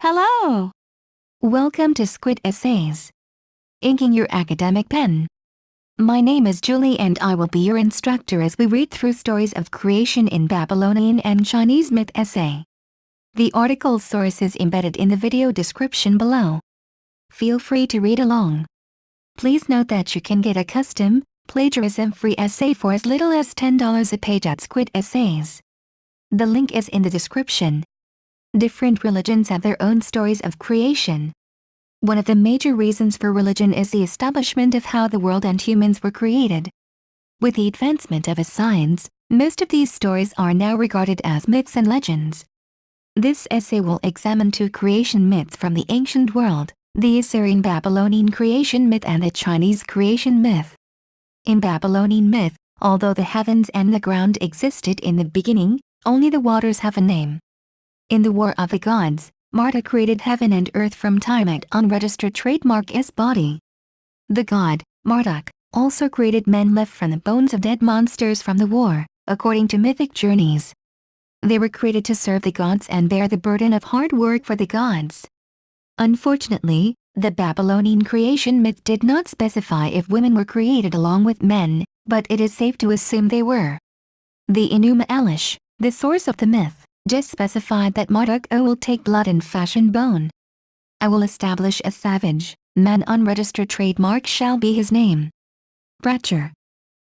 Hello! Welcome to Squid Essays. Inking your academic pen. My name is Julie and I will be your instructor as we read through stories of creation in Babylonian and Chinese myth essay. The article source is embedded in the video description below. Feel free to read along. Please note that you can get a custom, plagiarism-free essay for as little as $10 a page at Squid Essays. The link is in the description. Different religions have their own stories of creation. One of the major reasons for religion is the establishment of how the world and humans were created. With the advancement of science, most of these stories are now regarded as myths and legends. This essay will examine two creation myths from the ancient world, the Assyrian Babylonian creation myth and the Chinese creation myth. In Babylonian myth, although the heavens and the ground existed in the beginning, only the waters have a name. In the War of the Gods, Marduk created heaven and earth from Tiamat unregistered trademark S body. The god, Marduk, also created men left from the bones of dead monsters from the war, according to mythic journeys. They were created to serve the gods and bear the burden of hard work for the gods. Unfortunately, the Babylonian creation myth did not specify if women were created along with men, but it is safe to assume they were. The A9AYTZ2I9U, the source of the myth, just specified that Marduk will take blood and fashion bone. I will establish a savage, man unregistered trademark shall be his name. Bratcher.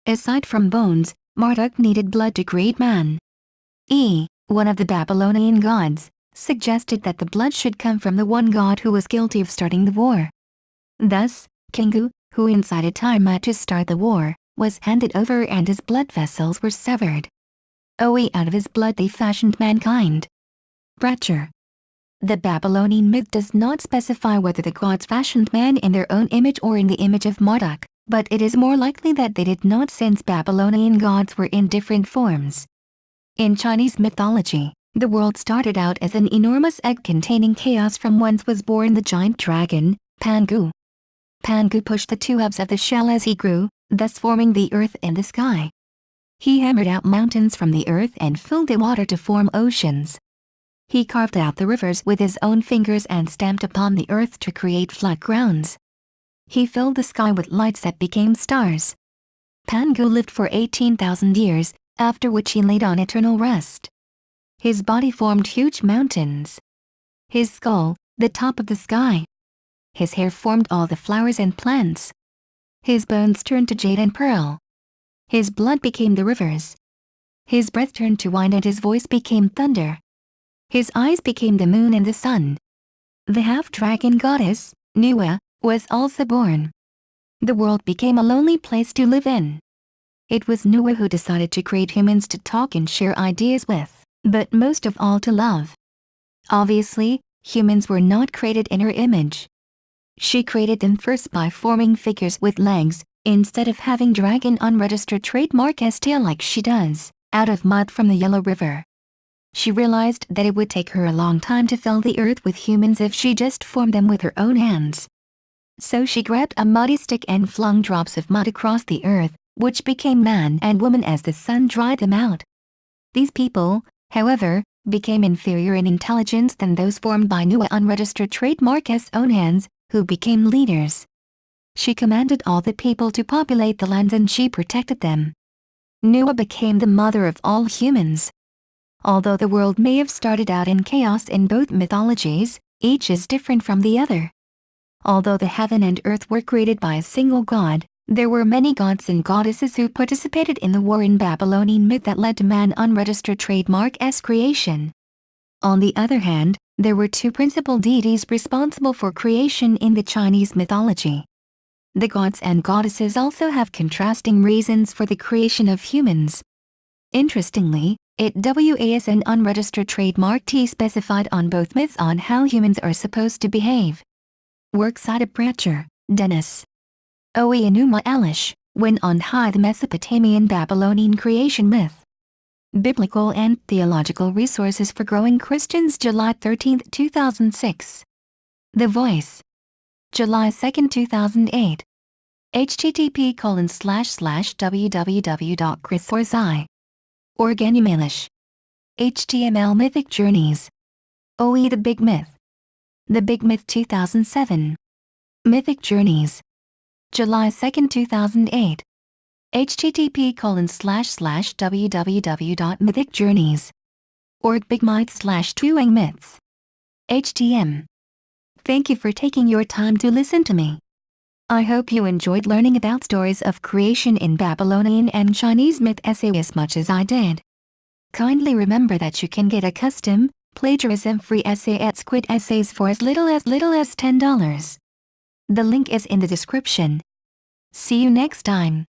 Aside from bones, Marduk needed blood to create man. One of the Babylonian gods, suggested that the blood should come from the one god who was guilty of starting the war. Thus, Kingu, who incited Tiamat to start the war, was handed over and his blood vessels were severed. Out of his blood they fashioned mankind. Bratcher. The Babylonian myth does not specify whether the gods fashioned man in their own image or in the image of Marduk, but it is more likely that they did not since Babylonian gods were in different forms. In Chinese mythology, the world started out as an enormous egg containing chaos. From whence was born the giant dragon, Pangu. Pangu pushed the two halves of the shell as he grew, thus forming the earth and the sky. He hammered out mountains from the earth and filled the water to form oceans. He carved out the rivers with his own fingers and stamped upon the earth to create flat grounds. He filled the sky with lights that became stars. Pangu lived for 18,000 years, after which he laid on eternal rest. His body formed huge mountains. His skull, the top of the sky. His hair formed all the flowers and plants. His bones turned to jade and pearl. His blood became the rivers. His breath turned to wine and his voice became thunder. His eyes became the moon and the sun. The half-dragon goddess, Nuwa, was also born. The world became a lonely place to live in. It was Nuwa who decided to create humans to talk and share ideas with, but most of all to love. Obviously, humans were not created in her image. She created them first by forming figures with legs, instead of having dragon unregistered trademark S tail like she does, out of mud from the Yellow River. She realized that it would take her a long time to fill the earth with humans if she just formed them with her own hands. So she grabbed a muddy stick and flung drops of mud across the earth, which became man and woman as the sun dried them out. These people, however, became inferior in intelligence than those formed by Nuwa unregistered trademark S own hands, who became leaders. She commanded all the people to populate the lands and she protected them. Nuwa became the mother of all humans. Although the world may have started out in chaos in both mythologies, each is different from the other. Although the heaven and earth were created by a single god, there were many gods and goddesses who participated in the war in Babylonian myth that led to man unregistered trademark S creation. On the other hand, there were two principal deities responsible for creation in the Chinese mythology. The gods and goddesses also have contrasting reasons for the creation of humans. Interestingly, it was an unregistered trademark T specified on both myths on how humans are supposed to behave. Works cited Bratcher, Dennis. A9AYTZ2I9U, When on High the Mesopotamian Babylonian Creation Myth. Biblical and Theological Resources for Growing Christians July 13, 2006. The Voice. July 2, 2008. http://www.chrissourcei.org HTML Mythic Journeys. The Big Myth. The Big Myth 2007. Mythic Journeys. July 2, 2008. http://www.mythicjourneys.org bigmyths/2i9myths. HTM. Thank you for taking your time to listen to me. I hope you enjoyed learning about stories of creation in Babylonian and Chinese myth essay as much as I did. Kindly remember that you can get a custom, plagiarism-free essay at Squid Essays for as little as $10. The link is in the description. See you next time.